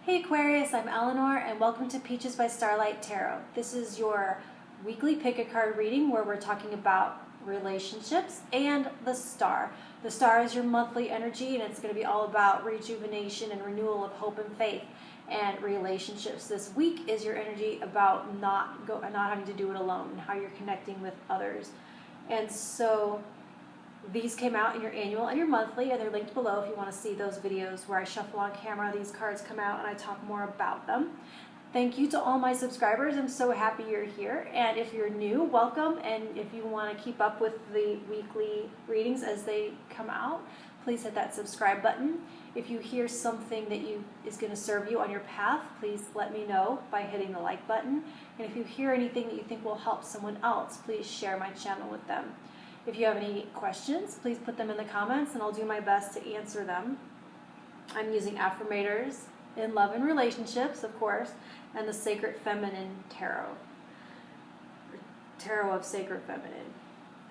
Hey Aquarius, I'm Eleanor and welcome to Peaches by Starlight Tarot. This is your weekly pick a card reading where we're talking about relationships and the star. The star is your monthly energy and it's going to be all about rejuvenation and renewal of hope and faith and relationships. This week is your energy about not having to do it alone and how you're connecting with others. And so these came out in your annual and your monthly, and they're linked below if you want to see those videos where I shuffle on camera. These cards come out and I talk more about them. Thank you to all my subscribers. I'm so happy you're here. And if you're new, welcome. And if you want to keep up with the weekly readings as they come out, please hit that subscribe button. If you hear something that is going to serve you on your path, please let me know by hitting the like button. And if you hear anything that you think will help someone else, please share my channel with them. If you have any questions, please put them in the comments and I'll do my best to answer them. I'm using Affirmators in love and relationships, of course, and the Sacred Feminine Tarot. Tarot of Sacred Feminine.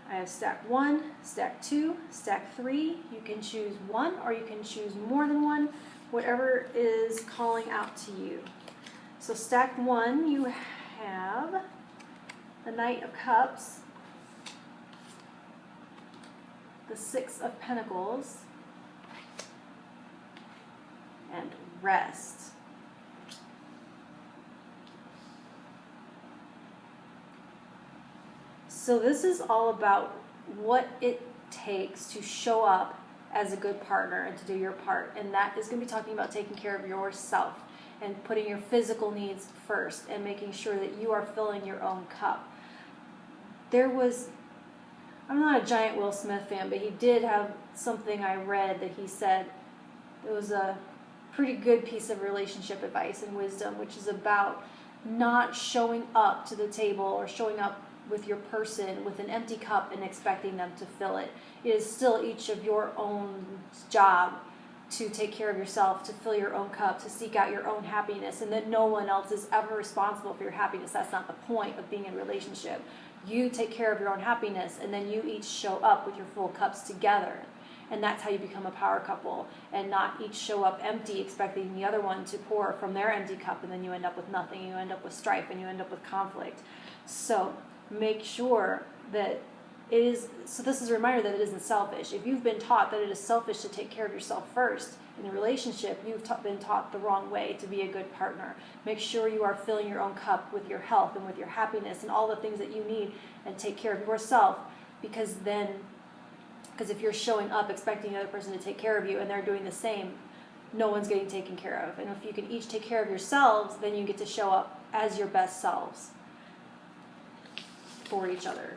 I have stack 1, stack 2, stack 3. You can choose one or you can choose more than one, whatever is calling out to you. So stack 1, you have the Knight of Cups, the Six of Pentacles, and Rest. So this is all about what it takes to show up as a good partner and to do your part. And that is going to be talking about taking care of yourself and putting your physical needs first and making sure that you are filling your own cup. I'm not a giant Will Smith fan, but he did have something I read that he said it was a pretty good piece of relationship advice and wisdom, which is about not showing up to the table or showing up with your person with an empty cup and expecting them to fill it. It is still each of your own job to take care of yourself, to fill your own cup, to seek out your own happiness, and that no one else is ever responsible for your happiness. That's not the point of being in a relationship. You take care of your own happiness, and then you each show up with your full cups together. And that's how you become a power couple, and not each show up empty expecting the other one to pour from their empty cup, and then you end up with nothing. You end up with strife, and you end up with conflict. So make sure that it is, so this is a reminder that it isn't selfish. If you've been taught that it is selfish to take care of yourself first in a relationship, you've been taught the wrong way to be a good partner. Make sure you are filling your own cup with your health and with your happiness and all the things that you need, and take care of yourself, because if you're showing up expecting the other person to take care of you and they're doing the same, no one's getting taken care of. And if you can each take care of yourselves, then you get to show up as your best selves for each other.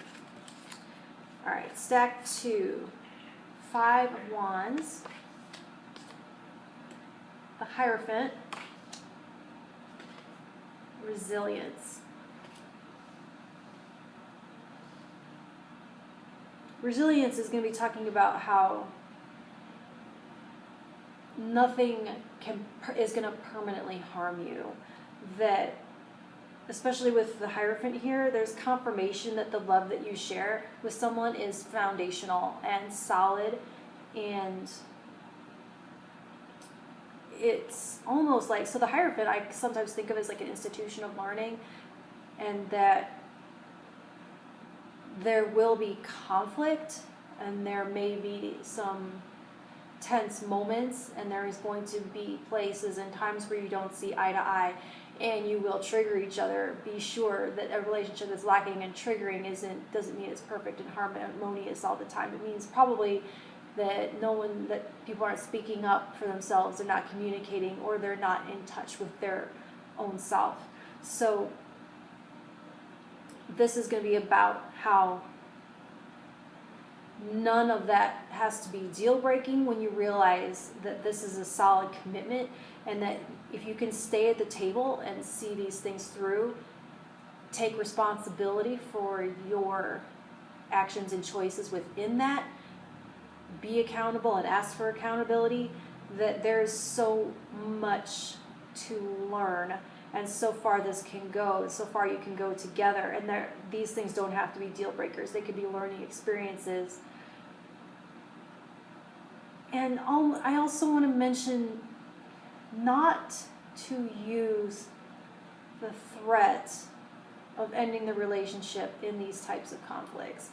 All right, stack 2, 5 of Wands, the Hierophant, Resilience. Resilience is going to be talking about how nothing is going to permanently harm you. That, especially with the Hierophant here, there's confirmation that the love that you share with someone is foundational and solid, and it's almost like, so the Hierophant I sometimes think of as like an institution of learning, and that there will be conflict and there may be some tense moments, and there is going to be places and times where you don't see eye to eye and you will trigger each other. Be sure that a relationship that's lacking in triggering doesn't mean it's perfect and harmonious all the time. It means probably that people aren't speaking up for themselves, they're not communicating, or they're not in touch with their own self. So this is going to be about how none of that has to be deal breaking when you realize that this is a solid commitment, and that if you can stay at the table and see these things through, take responsibility for your actions and choices within that, be accountable and ask for accountability, that there's so much to learn. And so far this can go, so far you can go together, and these things don't have to be deal breakers. They could be learning experiences. And I also want to mention not to use the threat of ending the relationship in these types of conflicts.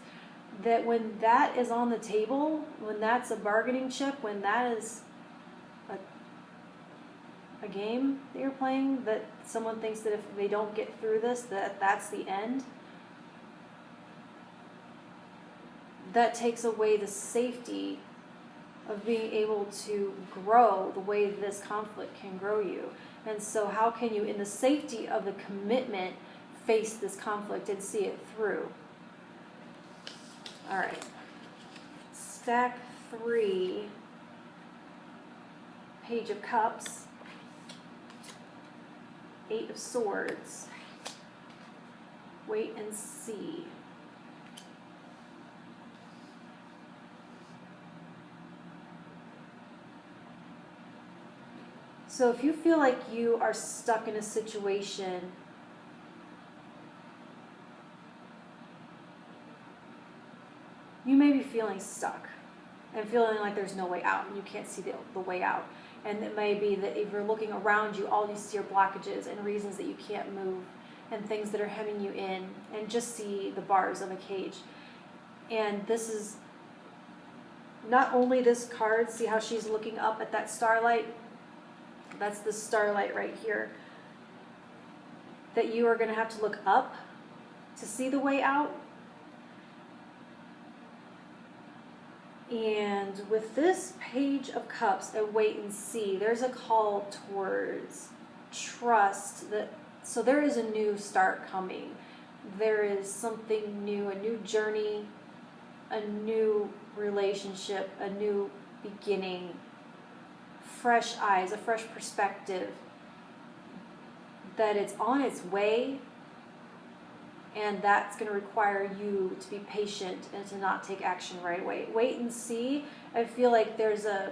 That when that is on the table, when that's a bargaining chip, when that is a game that you're playing, that someone thinks that if they don't get through this, that's the end, that takes away the safety of being able to grow the way this conflict can grow you. And so how can you, in the safety of the commitment, face this conflict and see it through? All right. Stack 3, Page of Cups, 8 of Swords, wait and see. So if you feel like you are stuck in a situation you may be feeling stuck and feeling like there's no way out and you can't see the way out. And it may be that if you're looking around you, all you see are blockages and reasons that you can't move and things that are hemming you in, and just see the bars of a cage. And this is not only this card, see how she's looking up at that starlight? That's the starlight right here. That you are going to have to look up to see the way out. And with this Page of Cups, a wait and see, there's a call towards trust. So there is a new start coming. There is something new, a new journey, a new relationship, a new beginning, fresh eyes, a fresh perspective, that it's on its way. And that's going to require you to be patient and to not take action right away. Wait and see. I feel like there's a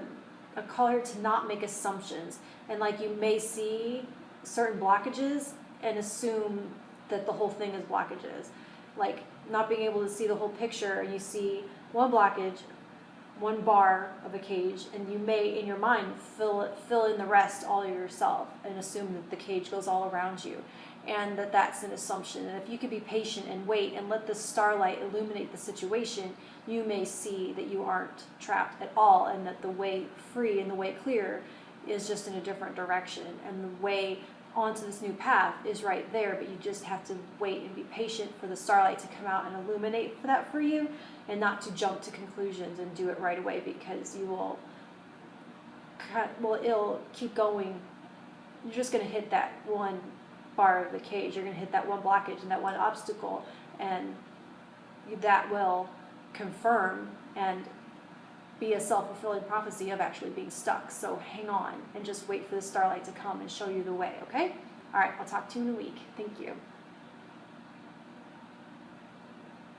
call here to not make assumptions. And like you may see certain blockages and assume that the whole thing is blockages. Like not being able to see the whole picture, and you see one blockage, one bar of a cage, and you may in your mind fill in the rest all yourself and assume that the cage goes all around you. And that's an assumption. And if you could be patient and wait and let the starlight illuminate the situation, you may see that you aren't trapped at all, and that the way free and the way clear is just in a different direction. And the way onto this new path is right there, but you just have to wait and be patient for the starlight to come out and illuminate that for you, and not to jump to conclusions and do it right away, because you it'll keep going. You're just going to hit that one bar of the cage, you're going to hit that one blockage and that one obstacle, and that will confirm and be a self-fulfilling prophecy of actually being stuck. So hang on and just wait for the starlight to come and show you the way, okay? All right, I'll talk to you in a week. Thank you.